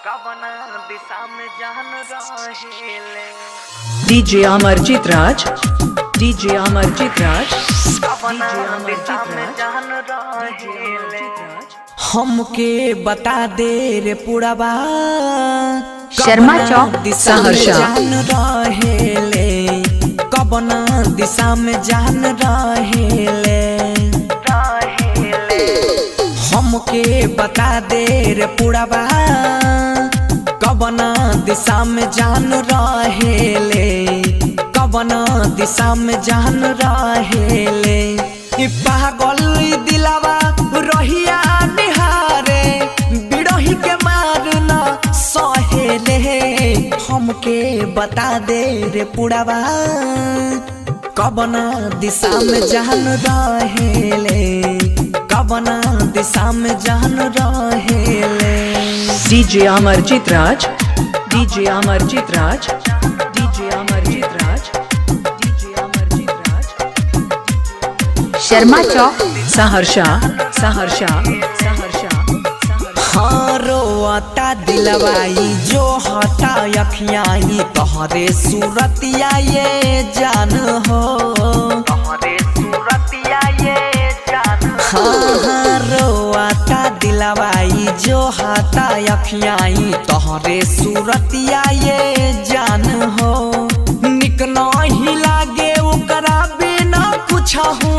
कवना दिशा में जान रहेले डीजे अमरजीत राज, डीजे अमरजीत राज, कवना दिशा में जान रहेले हमके बता दे रे पुड़ाबा शर्मा चौक सहरसा जान रहेले कवना दिशा में जान रहेले हमके बता दे रे पुड़ाबा कवना दिशा में जान रहेले कवना दिशा में जान रहेले पागल दिलावा रहिया निहारे बिरही के मारना सहेले हमके बता दे रे पुड़ावा कवना दिशा में जान रहेले कवना दिशा में जान रहेले डीजे अमरजीत राज, डीजे अमरजीत राज, डीजे अमरजीत राज, डीजे अमरजीत राज, शर्मा चौक सहरसा सहरसा सहरसा हाँ रोता दिलवाई जो हटा अखियाई तोहरे सूरतिया ये जान हो तोहरे सूरतिया ये जान हाँ रोता दिलवाई जो हटा अखियाई तोहरे सूरतिया ये जान हो निक नहीं लागे ओकरा बिना कुछ हूँ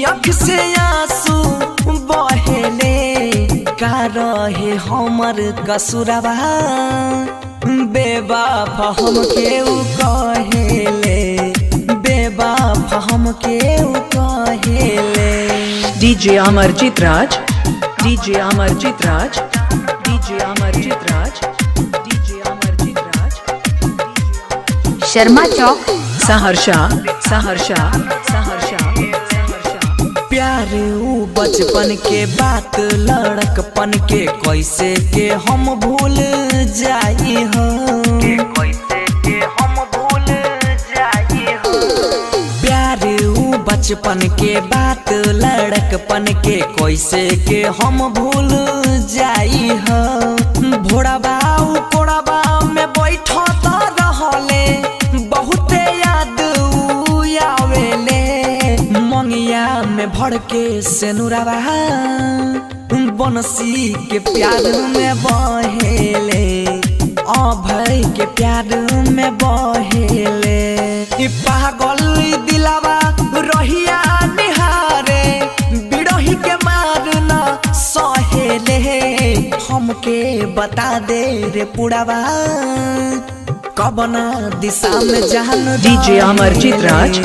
अख से आंसू बहेले का रहे हमर कसुरवा बेवफा हमके उ कहेले बेवफा हमके उ कहेले डीजे अमरजीत राज, डीजे अमरजीत राज, डीजे अमरजीत राज, डीजे अमरजीत राज, शर्मा चौक सहरसा सहरसा सहरसा प्यार ऊ बचपन के बात लड़कपन के कैसे के हम भूल जाई हो कैसे के हम भूल जाई हो प्यार ऊ बचपन के बात लड़कपन के कैसे के हम भूल जाई हो भोड़ाबा ऊ कोड़ाबा में बैठो तो रहले बहुते याद ऊ आवेले मंगिया में भर के सेनुराबा बनसी के प्यार में बहेले अभय के प्यार में बहेले पागल दिलावा रहिया निहारे बिरही के मारना सहेले हमके बता दे रे पुड़ावा कवना दिशा में जान डीजे अमरजीत राज,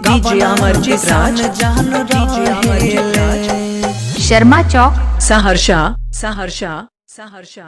डीजे अमरजीत राज, जान डीजे अमरजीत राज, शर्मा चौक सहरसा सहरसा सहरसा।